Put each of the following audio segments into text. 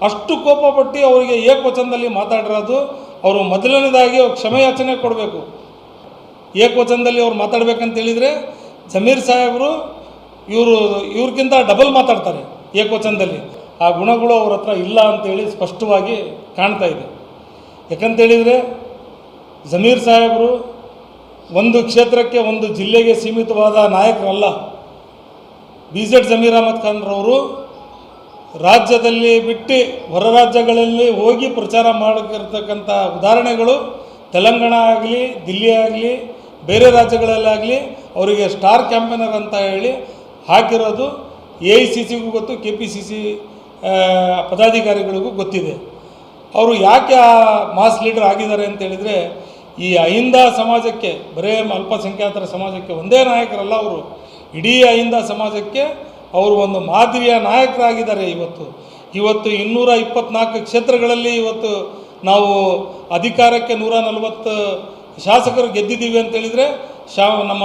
ಅಷ್ಟು ಕೋಪಪಟ್ಟು ಅವರಿಗೆ ಏಕವಚನದಲ್ಲಿ ಮಾತಾಡಿರೋದು. ಅವರು ಮೊದಲನೇದಾಗಿ ಕ್ಷಮೆಯಾಚನೆ ಕೊಡಬೇಕು. ಏಕವಚನದಲ್ಲಿ ಅವ್ರು ಮಾತಾಡಬೇಕಂತ ಹೇಳಿದರೆ ಜಮೀರ್ ಸಾಹೇಬರು ಇವ್ರಿಗಿಂತ ಡಬಲ್ ಮಾತಾಡ್ತಾರೆ ಏಕವಚನದಲ್ಲಿ. ಆ ಗುಣಗಳು ಅವ್ರ ಹತ್ರ ಇಲ್ಲ ಅಂತೇಳಿ ಸ್ಪಷ್ಟವಾಗಿ ಕಾಣ್ತಾ ಇದೆ. ಯಾಕಂತೇಳಿದರೆ ಜಮೀರ್ ಸಾಹೇಬರು ಒಂದು ಕ್ಷೇತ್ರಕ್ಕೆ ಒಂದು ಜಿಲ್ಲೆಗೆ ಸೀಮಿತವಾದ ನಾಯಕರಲ್ಲ. BZ ಜಮೀರ್ ಅಹಮದ್ ಖಾನ್ರವರು ರಾಜ್ಯದಲ್ಲಿ ಬಿಟ್ಟು ಹೊರ ರಾಜ್ಯಗಳಲ್ಲಿ ಹೋಗಿ ಪ್ರಚಾರ ಮಾಡಿರ್ತಕ್ಕಂಥ ಉದಾಹರಣೆಗಳು ತೆಲಂಗಾಣ ಆಗಲಿ, ದಿಲ್ಲಿ ಆಗಲಿ, ಬೇರೆ ರಾಜ್ಯಗಳಲ್ಲಾಗಲಿ ಅವರಿಗೆ ಸ್ಟಾರ್ ಕ್ಯಾಂಪೇನರ್ ಅಂತ ಹೇಳಿ ಹಾಕಿರೋದು AICCಗೂ ಗೊತ್ತು, KPCC ಪದಾಧಿಕಾರಿಗಳಿಗೂ ಗೊತ್ತಿದೆ. ಅವರು ಯಾಕೆ ಆ ಮಾಸ್ ಲೀಡರ್ ಆಗಿದ್ದಾರೆ ಅಂತೇಳಿದರೆ, ಈ ಅಹಿಂದ ಸಮಾಜಕ್ಕೆ, ಬರೇ ಅಲ್ಪಸಂಖ್ಯಾತರ ಸಮಾಜಕ್ಕೆ ಒಂದೇ ನಾಯಕರಲ್ಲ ಅವರು, ಇಡೀ ಅಹಿಂದ ಸಮಾಜಕ್ಕೆ ಅವರು ಒಂದು ಮಾದರಿಯ ನಾಯಕರಾಗಿದ್ದಾರೆ. ಇವತ್ತು 224 ಕ್ಷೇತ್ರಗಳಲ್ಲಿ ಇವತ್ತು ನಾವು ಅಧಿಕಾರಕ್ಕೆ 140 ಶಾಸಕರು ಗೆದ್ದಿದ್ದೀವಿ ಅಂತೇಳಿದರೆ ನಮ್ಮ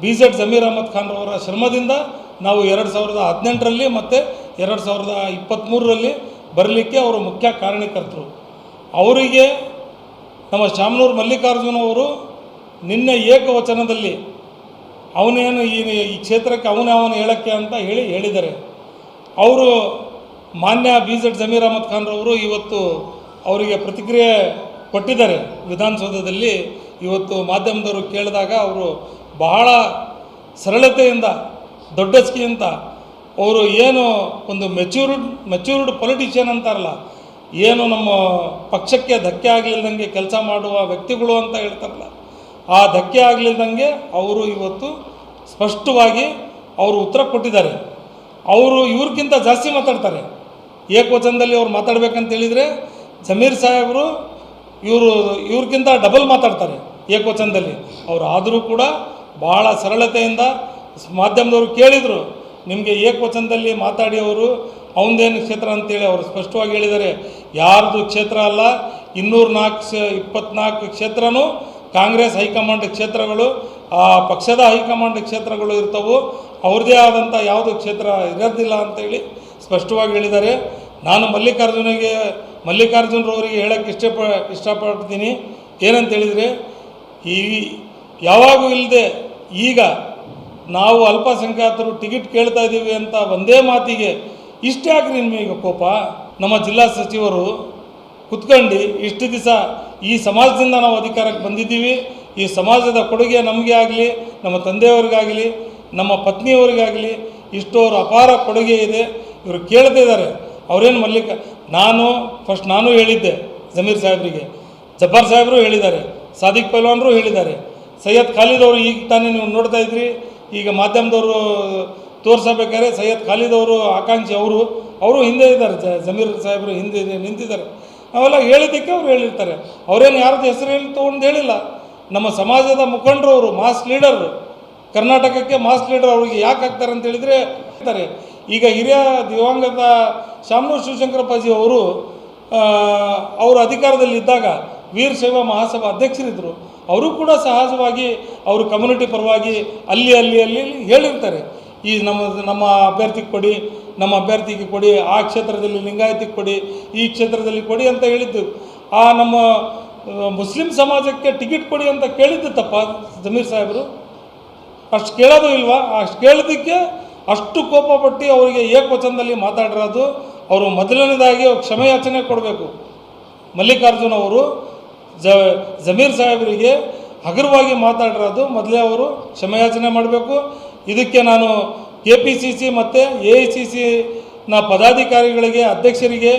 BZ ಜಮೀರ್ ಅಹಮದ್ ಖಾನ್ರವರ ಶ್ರಮದಿಂದ ನಾವು 2018ರಲ್ಲಿ ಮತ್ತು 2023ರಲ್ಲಿ ಬರಲಿಕ್ಕೆ ಅವರು ಮುಖ್ಯ ಕಾರಣಕರ್ತರು. ಅವರಿಗೆ ನಮ್ಮ ಶಾಮನೂರು ಮಲ್ಲಿಕಾರ್ಜುನ ಅವರು ನಿನ್ನೆ ಏಕವಚನದಲ್ಲಿ ಅವನೇನು ಈ ಕ್ಷೇತ್ರಕ್ಕೆ ಅವನು ಹೇಳೋಕ್ಕೆ ಅಂತ ಹೇಳಿದ್ದಾರೆ. ಅವರು ಮಾನ್ಯ BZ ಜಮೀರ್ ಅಹಮದ್ ಖಾನ್ರವರು ಇವತ್ತು ಅವರಿಗೆ ಪ್ರತಿಕ್ರಿಯೆ ಕೊಟ್ಟಿದ್ದಾರೆ ವಿಧಾನಸೌಧದಲ್ಲಿ. ಇವತ್ತು ಮಾಧ್ಯಮದವರು ಕೇಳಿದಾಗ ಅವರು ಬಹಳ ಸರಳತೆಯಿಂದ, ದೊಡ್ಡಸ್ಕಿಯಿಂದ ಅವರು ಏನು ಒಂದು ಮೆಚ್ಯೂರ್ಡ್ ಪೊಲಿಟಿಷಿಯನ್ ಅಂತಾರಲ್ಲ, ಏನು ನಮ್ಮ ಪಕ್ಷಕ್ಕೆ ಧಕ್ಕೆ ಆಗಲಿಲ್ದಂಗೆ ಕೆಲಸ ಮಾಡುವ ವ್ಯಕ್ತಿಗಳು ಅಂತ ಹೇಳ್ತಾರಲ್ಲ, ಆ ಧಕ್ಕೆ ಆಗಲಿಲ್ದಂಗೆ ಅವರು ಇವತ್ತು ಸ್ಪಷ್ಟವಾಗಿ ಅವರು ಉತ್ತರ ಕೊಟ್ಟಿದ್ದಾರೆ. ಅವರು ಇವ್ರಿಗಿಂತ ಜಾಸ್ತಿ ಮಾತಾಡ್ತಾರೆ. ಏಕವಚನದಲ್ಲಿ ಅವ್ರು ಮಾತಾಡಬೇಕಂತೇಳಿದರೆ ಜಮೀರ್ ಸಾಹೇಬರು ಇವ್ರಿಗಿಂತ ಡಬಲ್ ಮಾತಾಡ್ತಾರೆ ಏಕವಚನದಲ್ಲಿ. ಅವರು ಆದರೂ ಕೂಡ ಭಾಳ ಸರಳತೆಯಿಂದ ಮಾಧ್ಯಮದವರು ಕೇಳಿದರು, ನಿಮಗೆ ಏಕವಚನದಲ್ಲಿ ಮಾತಾಡಿ ಅವರು ಅವನದೇನು ಕ್ಷೇತ್ರ ಅಂತೇಳಿ ಅವರು ಸ್ಪಷ್ಟವಾಗಿ ಹೇಳಿದ್ದಾರೆ. ಯಾರ್ದು ಕ್ಷೇತ್ರ ಅಲ್ಲ, 224 ಕ್ಷೇತ್ರನೂ ಕಾಂಗ್ರೆಸ್ ಹೈಕಮಾಂಡ್ ಕ್ಷೇತ್ರಗಳು, ಆ ಪಕ್ಷದ ಹೈಕಮಾಂಡ್ ಕ್ಷೇತ್ರಗಳು ಇರ್ತವೆ, ಅವ್ರದ್ದೇ ಆದಂಥ ಯಾವುದು ಕ್ಷೇತ್ರ ಇರೋದಿಲ್ಲ ಅಂತೇಳಿ ಸ್ಪಷ್ಟವಾಗಿ ಹೇಳಿದ್ದಾರೆ. ನಾನು ಮಲ್ಲಿಕಾರ್ಜುನರವರಿಗೆ ಹೇಳೋಕ್ಕೆ ಇಷ್ಟಪಡ್ತೀನಿ. ಏನಂತೇಳಿದರೆ, ಈ ಯಾವಾಗೂ ಇಲ್ಲದೆ ಈಗ ನಾವು ಅಲ್ಪಸಂಖ್ಯಾತರು ಟಿಕೆಟ್ ಕೇಳ್ತಾ ಇದ್ದೀವಿ ಅಂತ ಒಂದೇ ಮಾತಿಗೆ ಇಷ್ಟೇ ಯಾಕ್ರಿ ನಿಮಗೆ ಕೋಪ? ನಮ್ಮ ಜಿಲ್ಲಾ ಸಚಿವರು ಕುತ್ಕೊಂಡು ಇಷ್ಟು ದಿವಸ ಈ ಸಮಾಜದಿಂದ ನಾವು ಅಧಿಕಾರಕ್ಕೆ ಬಂದಿದ್ದೀವಿ, ಈ ಸಮಾಜದ ಕೊಡುಗೆ ನಮಗೆ ಆಗಲಿ, ನಮ್ಮ ತಂದೆಯವರಿಗಾಗಲಿ, ನಮ್ಮ ಪತ್ನಿಯವರಿಗಾಗಲಿ ಇಷ್ಟೋರು ಅಪಾರ ಕೊಡುಗೆ ಇದೆ. ಇವರು ಕೇಳ್ತಾ ಇದ್ದಾರೆ. ಅವರೇನು ನಾನು ಹೇಳಿದ್ದೆ ಜಮೀರ್ ಸಾಹೇಬರಿಗೆ, ಜಬ್ಬಾರ್ ಸಾಹೇಬರು ಹೇಳಿದ್ದಾರೆ, ಸಾದಿಕ್ ಪೈಲ್ವಾನ್ರು ಹೇಳಿದ್ದಾರೆ, ಸೈಯದ್ ಖಾಲಿದ್ ಅವರು ಈಗ ತಾನೇ ನೀವು ನೋಡ್ತಾ ಇದ್ರಿ, ಈಗ ಮಾಧ್ಯಮದವರು ತೋರಿಸಬೇಕಾದ್ರೆ ಸೈಯದ್ ಖಾಲಿದ್ ಅವರು ಆಕಾಂಕ್ಷಿ ಅವರು ಹಿಂದೆ ಇದ್ದಾರೆ, ಜಮೀರ್ ಸಾಹೇಬರು ಹಿಂದೆ ನಿಂತಿದ್ದಾರೆ. ನಾವೆಲ್ಲ ಹೇಳಿದ್ದಕ್ಕೆ ಅವ್ರು ಹೇಳಿರ್ತಾರೆ. ಅವರೇನು ಯಾರ್ದು ಹೆಸರು ತೊಗೊಂಡು ಹೇಳಿಲ್ಲ. ನಮ್ಮ ಸಮಾಜದ ಮುಖಂಡರು ಅವರು, ಮಾಸ್ ಲೀಡರ್, ಕರ್ನಾಟಕಕ್ಕೆ ಮಾಸ್ ಲೀಡರ್. ಅವ್ರಿಗೆ ಯಾಕೆ ಆಗ್ತಾರೆ ಅಂತ ಹೇಳಿದರೆ ಹೇಳ್ತಾರೆ. ಈಗ ಹಿರಿಯ ದಿವಂಗತ ಶಾಮನೂರು ಶಿವಶಂಕರಪ್ಪಾಜಿ ಅವರು ಅಧಿಕಾರದಲ್ಲಿದ್ದಾಗ ವೀರಶೈವ ಮಹಾಸಭಾ ಅಧ್ಯಕ್ಷರಿದ್ದರು. ಅವರು ಕೂಡ ಸಹಜವಾಗಿ ಅವರು ಕಮ್ಯುನಿಟಿ ಪರವಾಗಿ ಅಲ್ಲಿ ಹೇಳಿರ್ತಾರೆ, ಈ ನಮ್ಮ ಅಭ್ಯರ್ಥಿಗೆ ಕೊಡಿ, ನಮ್ಮ ಅಭ್ಯರ್ಥಿಗೆ ಕೊಡಿ, ಆ ಕ್ಷೇತ್ರದಲ್ಲಿ ಲಿಂಗಾಯತಿಗೆ ಕೊಡಿ, ಈ ಕ್ಷೇತ್ರದಲ್ಲಿ ಕೊಡಿ ಅಂತ ಹೇಳಿದ್ದು. ಆ ನಮ್ಮ ಮುಸ್ಲಿಂ ಸಮಾಜಕ್ಕೆ ಟಿಕೆಟ್ ಕೊಡಿ ಅಂತ ಕೇಳಿದ್ದು ತಪ್ಪ ಜಮೀರ್ ಸಾಹೇಬರು? ಅಷ್ಟು ಕೇಳೋದು ಇಲ್ವಾ? ಅಷ್ಟು ಕೇಳಿದ್ದಕ್ಕೆ ಅಷ್ಟು ಕೋಪಪಟ್ಟು ಅವರಿಗೆ ಏಕವಚನದಲ್ಲಿ ಮಾತಾಡಿರೋದು. ಅವರು ಮೊದಲನೇದಾಗಿ ಕ್ಷಮೆಯಾಚನೆ ಕೊಡಬೇಕು. ಮಲ್ಲಿಕಾರ್ಜುನ ಅವರು ಜಮೀರ್ ಸಾಹೇಬರಿಗೆ ಹಗುರವಾಗಿ ಮಾತಾಡಿರೋದು ಮೊದಲೇ ಅವರು ಕ್ಷಮೆಯಾಚನೆ ಮಾಡಬೇಕು. ಇದಕ್ಕೆ ನಾನು KPCC ಮತ್ತು AICC ಪದಾಧಿಕಾರಿಗಳಿಗೆ, ಅಧ್ಯಕ್ಷರಿಗೆ,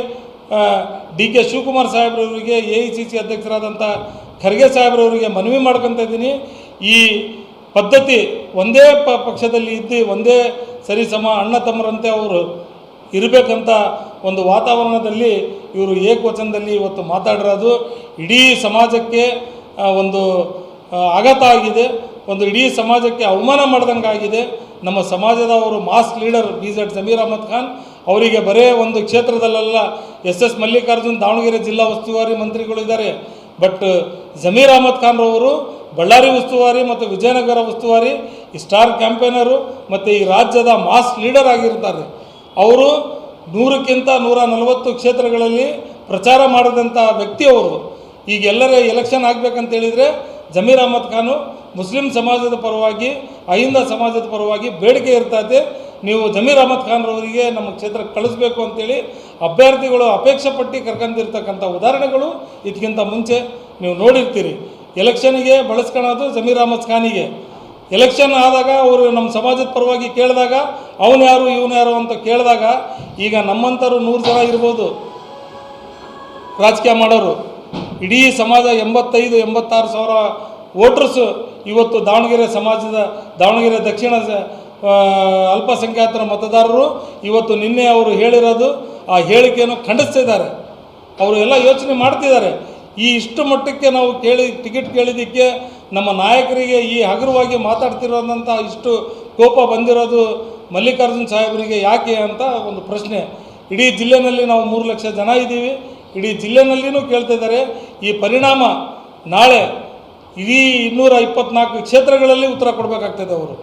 DK ಶಿವಕುಮಾರ್ ಸಾಹೇಬ್ರವರಿಗೆ, AICC ಅಧ್ಯಕ್ಷರಾದಂಥ ಖರ್ಗೆ ಸಾಹೇಬ್ರವರಿಗೆ ಮನವಿ ಮಾಡ್ಕೊತಾ ಇದ್ದೀನಿ. ಈ ಪದ್ಧತಿ ಒಂದೇ ಪಕ್ಷದಲ್ಲಿ ಇದ್ದು ಒಂದೇ ಸರಿಸಮ ಅಣ್ಣ ತಮ್ಮರಂತೆ ಅವರು ಇರಬೇಕಂತ ಒಂದು ವಾತಾವರಣದಲ್ಲಿ ಇವರು ಏಕವಚನದಲ್ಲಿ ಇವತ್ತು ಮಾತಾಡಿರೋದು ಇಡೀ ಸಮಾಜಕ್ಕೆ ಒಂದು ಆಘಾತ ಆಗಿದೆ, ಒಂದು ಇಡೀ ಸಮಾಜಕ್ಕೆ ಅವಮಾನ ಮಾಡ್ದಂಗೆ ಆಗಿದೆ. ನಮ್ಮ ಸಮಾಜದವರು mass leader BZ Zameer Ahmed Khan ಅವರಿಗೆ ಬರೇ ಒಂದು ಕ್ಷೇತ್ರದಲ್ಲೆಲ್ಲ SS ಮಲ್ಲಿಕಾರ್ಜುನ್ ದಾವಣಗೆರೆ ಜಿಲ್ಲಾ ಉಸ್ತುವಾರಿ ಮಂತ್ರಿಗಳಿದ್ದಾರೆ. ಬಟ್ ಜಮೀರ್ ಅಹಮದ್ ಖಾನ್ರವರು ಬಳ್ಳಾರಿ ಉಸ್ತುವಾರಿ ಮತ್ತು ವಿಜಯನಗರ ಉಸ್ತುವಾರಿ, ಈ ಸ್ಟಾರ್ ಕ್ಯಾಂಪೇನರು ಮತ್ತು ಈ ರಾಜ್ಯದ ಮಾಸ್ ಲೀಡರ್ ಆಗಿರ್ತಾರೆ. ಅವರು 100ಕ್ಕಿಂತ 140 ಕ್ಷೇತ್ರಗಳಲ್ಲಿ ಪ್ರಚಾರ ಮಾಡಿದಂಥ ವ್ಯಕ್ತಿಯವರು ಈಗ ಎಲ್ಲರೇ ಎಲೆಕ್ಷನ್ ಆಗಬೇಕಂತೇಳಿದರೆ ಜಮೀರ್ ಅಹ್ಮದ್ ಖಾನು ಮುಸ್ಲಿಂ ಸಮಾಜದ ಪರವಾಗಿ ಅಹಿಂದ ಸಮಾಜದ ಪರವಾಗಿ ಬೇಡಿಕೆ ಇರ್ತೈತೆ, ನೀವು ಜಮೀರ್ ಅಹ್ಮದ್ ಖಾನ್ರವರಿಗೆ ನಮ್ಮ ಕ್ಷೇತ್ರಕ್ಕೆ ಕಳಿಸ್ಬೇಕು ಅಂತೇಳಿ ಅಭ್ಯರ್ಥಿಗಳು ಅಪೇಕ್ಷೆ ಪಟ್ಟು ಕರ್ಕೊಂಡಿರ್ತಕ್ಕಂಥ ಉದಾಹರಣೆಗಳು ಇದಕ್ಕಿಂತ ಮುಂಚೆ ನೀವು ನೋಡಿರ್ತೀರಿ. ಎಲೆಕ್ಷನ್ಗೆ ಬಳಸ್ಕೊಳ್ಳೋದು ಜಮೀರ್ ಅಹ್ಮದ್ ಖಾನಿಗೆ, ಎಲೆಕ್ಷನ್ ಆದಾಗ ಅವರು ನಮ್ಮ ಸಮಾಜದ ಪರವಾಗಿ ಕೇಳಿದಾಗ ಅವನು ಯಾರು ಇವನು ಯಾರು ಅಂತ ಕೇಳಿದಾಗ ಈಗ ನಮ್ಮಂಥವ್ರು 100 ಜನ ಇರ್ಬೋದು ರಾಜಕೀಯ ಮಾಡೋರು, ಇಡೀ ಸಮಾಜ 85-86 ಸಾವಿರ ವೋಟರ್ಸು ಇವತ್ತು ದಾವಣಗೆರೆ ದಕ್ಷಿಣ ಅಲ್ಪಸಂಖ್ಯಾತರ ಮತದಾರರು ಇವತ್ತು ನಿನ್ನೆ ಅವರು ಹೇಳಿರೋದು ಆ ಹೇಳಿಕೆಯನ್ನು ಖಂಡಿಸ್ತಿದ್ದಾರೆ. ಅವರು ಎಲ್ಲ ಯೋಚನೆ ಮಾಡ್ತಿದ್ದಾರೆ. ಈ ಇಷ್ಟು ಮಟ್ಟಕ್ಕೆ ನಾವು ಟಿಕೆಟ್ ಕೇಳಿದ್ದಕ್ಕೆ ನಮ್ಮ ನಾಯಕರಿಗೆ ಈ ಹಗುರವಾಗಿ ಮಾತಾಡ್ತಿರೋದಂಥ ಇಷ್ಟು ಕೋಪ ಬಂದಿರೋದು ಮಲ್ಲಿಕಾರ್ಜುನ್ ಸಾಹೇಬರಿಗೆ ಯಾಕೆ ಅಂತ ಒಂದು ಪ್ರಶ್ನೆ. ಇಡೀ ಜಿಲ್ಲೆಯಲ್ಲಿ ನಾವು 3 ಲಕ್ಷ ಜನ ಇದ್ದೀವಿ, ಇಡೀ ಜಿಲ್ಲೆನಲ್ಲಿನೂ ಕೇಳ್ತಿದ್ದಾರೆ. ಈ ಪರಿಣಾಮ ನಾಳೆ ಇಡೀ 224 ಕ್ಷೇತ್ರಗಳಲ್ಲಿ ಉತ್ತರ ಕೊಡಬೇಕಾಗ್ತದೆ ಅವರು.